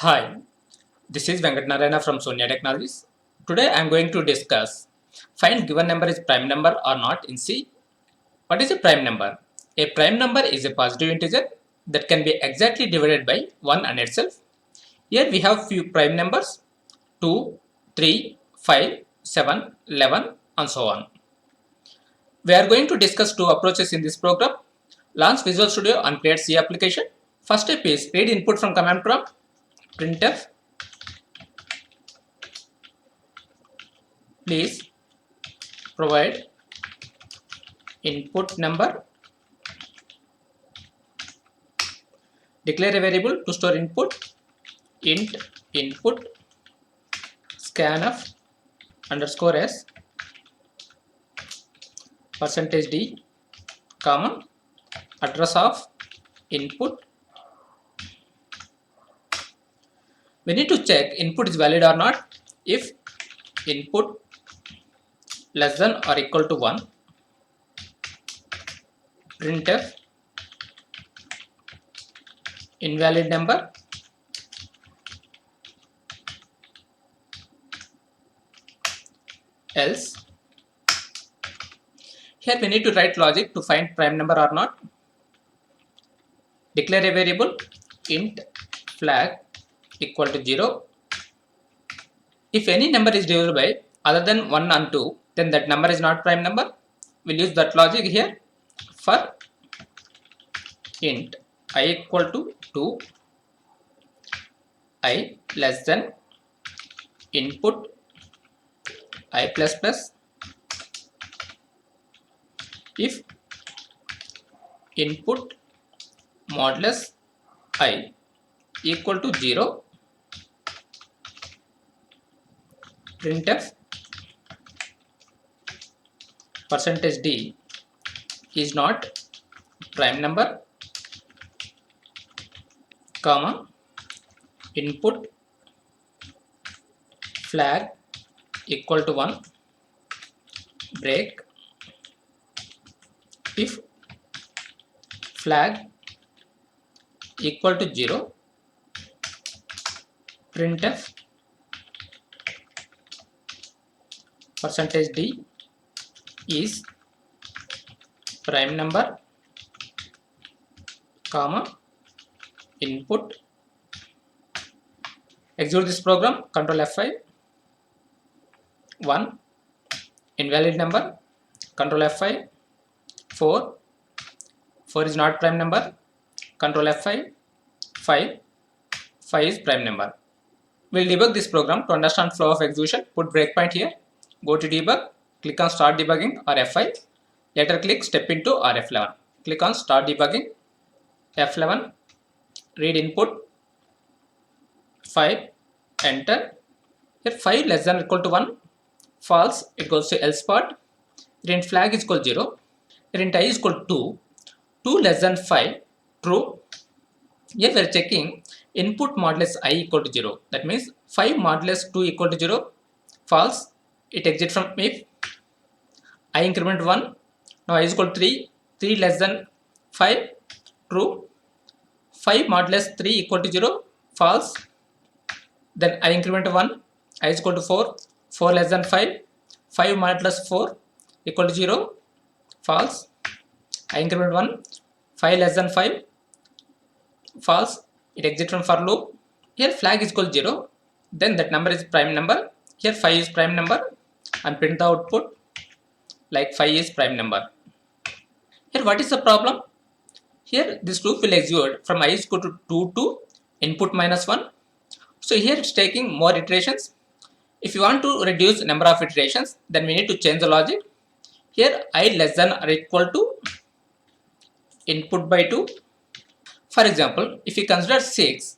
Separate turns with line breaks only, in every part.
Hi, this is Venkat Narayana from Sonia Technologies. Today I am going to discuss find given number is prime number or not in C. What is a prime number? A prime number is a positive integer that can be exactly divided by 1 and itself. Here we have few prime numbers 2, 3, 5, 7, 11 and so on. We are going to discuss two approaches in this program. Launch Visual Studio and create C application. First step is read input from command prompt printf. Please provide input number. Declare a variable to store input. Int input scanf underscore s percentage d comma address of input. We need to check input is valid or not. If input less than or equal to 1, printf invalid number. Else, here we need to write logic to find prime number or not. Declare a variable int flag equal to 0. If any number is divisible by other than 1 and 2, then that number is not prime number. We'll use that logic here for int I equal to 2, I less than input I plus plus. If input modulus I equal to 0, printf percentage d is not prime number, comma input flag equal to 1 break. If flag equal to 0, printf percentage d is prime number, comma input. Execute this program, control F5. 1 invalid number, control F5. 4 is not prime number, control F5. 5 is prime number. We'll debug this program. To understand flow of execution, put breakpoint here, go to debug, click on start debugging or F5, later click step into or F11. Click on start debugging, F11, read input 5, enter. Here 5 less than or equal to 1, false, it goes to else part. Int flag is equal to 0, int I is equal to 2, 2 less than 5, true. Here we are checking input modulus I equal to 0. That means 5 modulus 2 equal to 0, false. It exits from if I increment 1, now I is equal to 3, 3 less than 5, true. 5 modulus 3 equal to 0, false. Then I increment 1, I is equal to 4, 4 less than 5, 5 modulus 4 equal to 0, false. I increment 1, 5 less than 5, false. It exits from for loop. Here flag is equal to 0, then that number is prime number. Here 5 is prime number and print the output like 5 is prime number. Here what is the problem? Here this loop will execute from I is equal to 2 to input minus 1. So here it's taking more iterations. If you want to reduce number of iterations, then we need to change the logic. Here I less than or equal to input by 2. For example, if you consider 6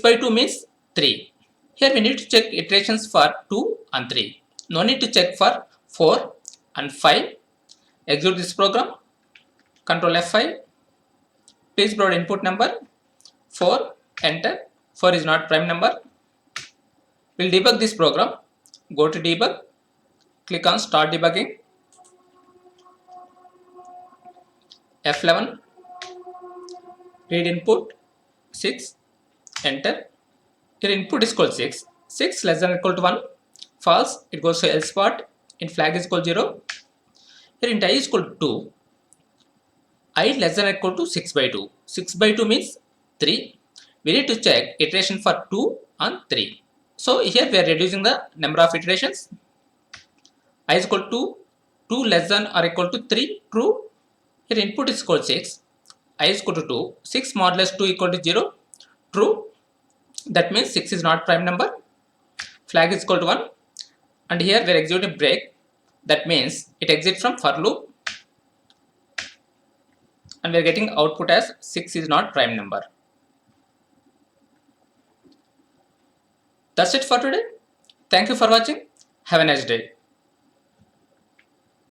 by 2 means 3. Here we need to check iterations for 2 and 3. No need to check for 4 and 5. Execute this program. Control F5. Please provide input number 4. Enter. 4 is not prime number. We'll debug this program. Go to debug. Click on start debugging. F11. Read input 6. enter. Your input is called 6. 6 less than or equal to 1. False. It goes to else part. In flag is equal to 0. Here int I is equal to 2. I less than or equal to 6 by 2. 6 by 2 means 3. We need to check iteration for 2 and 3. So here we are reducing the number of iterations. I is equal to 2 less than or equal to 3. True. Here input is equal to 6. I is equal to 2. 6 modulus 2 equal to 0. True. That means 6 is not prime number. Flag is equal to 1. And here we are executing break. That means it exits from for loop. And we are getting output as 6 is not prime number. That's it for today. Thank you for watching. Have a nice day.